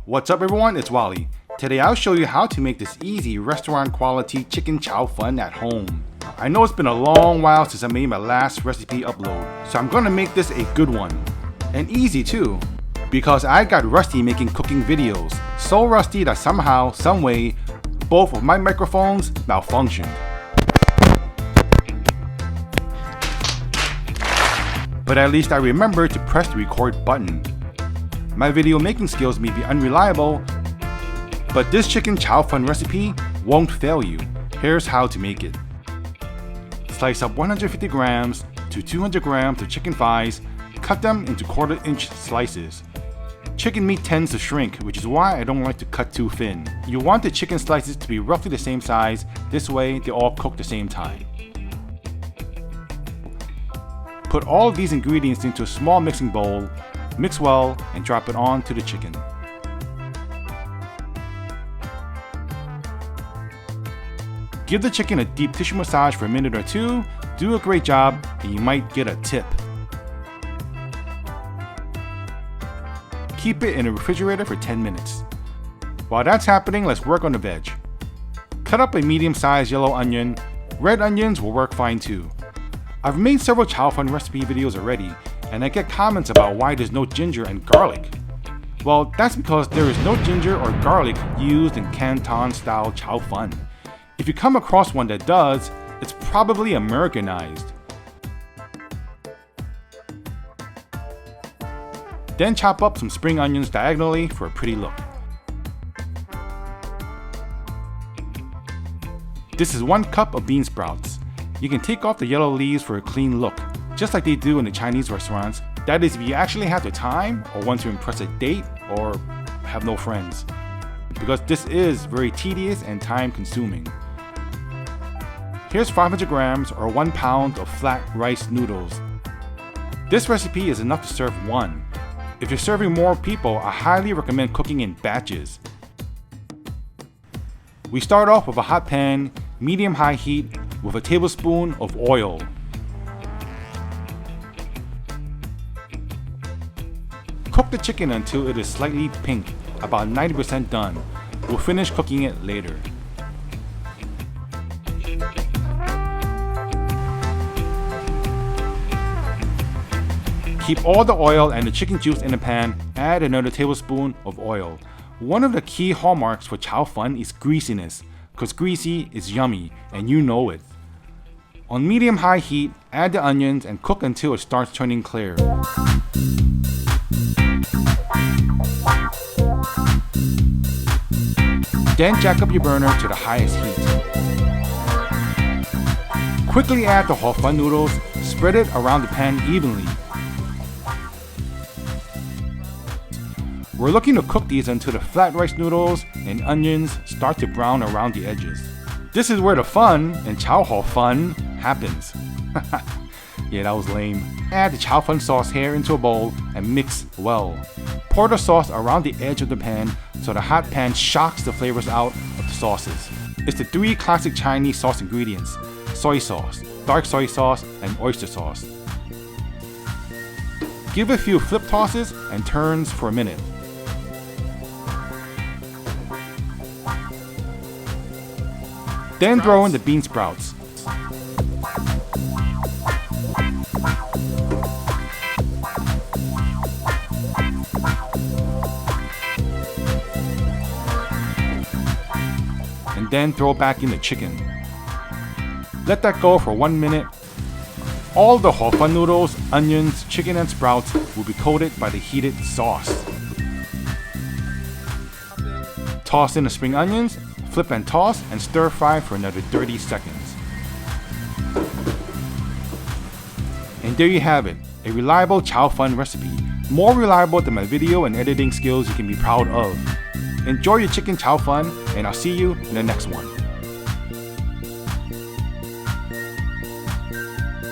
What's up everyone, it's Wally. Today I'll show you how to make this easy restaurant quality chicken chow fun at home. I know it's been a long while since I made my last recipe upload, so I'm gonna make this a good one. And easy too, because I got rusty making cooking videos. So rusty that somehow, someway, both of my microphones malfunctioned. But at least I remember to press the record button. My video making skills may be unreliable, but this chicken chow fun recipe won't fail you. Here's how to make it. Slice up 150 grams to 200 grams of chicken thighs, cut them into 1/4 inch slices. Chicken meat tends to shrink, which is why I don't like to cut too thin. You want the chicken slices to be roughly the same size, this way they all cook the same time. Put all of these ingredients into a small mixing bowl, mix well, and drop it onto the chicken. Give the chicken a deep tissue massage for a minute or two, do a great job, and you might get a tip. Keep it in the refrigerator for 10 minutes. While that's happening, let's work on the veg. Cut up a medium-sized yellow onion. Red onions will work fine too. I've made several chow fun recipe videos already, and I get comments about why there's no ginger and garlic. Well, that's because there is no ginger or garlic used in Canton style chow fun. If you come across one that does, it's probably Americanized. Then chop up some spring onions diagonally for a pretty look. This is 1 cup of bean sprouts. You can take off the yellow leaves for a clean look, just like they do in the Chinese restaurants. That is if you actually have the time or want to impress a date or have no friends. Because this is very tedious and time consuming. Here's 500 grams or 1 pound of flat rice noodles. This recipe is enough to serve one. If you're serving more people, I highly recommend cooking in batches. We start off with a hot pan, medium-high heat, with a tablespoon of oil. Cook the chicken until it is slightly pink, about 90% done. We'll finish cooking it later. Keep all the oil and the chicken juice in the pan, add another tablespoon of oil. One of the key hallmarks for chow fun is greasiness, because greasy is yummy, and you know it. On medium-high heat, add the onions and cook until it starts turning clear. Then jack up your burner to the highest heat. Quickly add the hor fun noodles, spread it around the pan evenly. We're looking to cook these until the flat rice noodles and onions start to brown around the edges. This is where the fun and chow hor fun happens. Yeah, that was lame. Add the chow fun sauce here into a bowl and mix well. Pour the sauce around the edge of the pan so the hot pan shocks the flavors out of the sauces. It's the 3 classic Chinese sauce ingredients: soy sauce, dark soy sauce, and oyster sauce. Give a few flip tosses and turns for a minute. Then throw in the bean sprouts. And then throw back in the chicken. Let that go for 1 minute. All the hor fun noodles, onions, chicken, and sprouts will be coated by the heated sauce. Toss in the spring onions, flip and toss, and stir fry for another 30 seconds. And there you have it, a reliable chow fun recipe. More reliable than my video and editing skills you can be proud of. Enjoy your chicken chow fun, and I'll see you in the next one.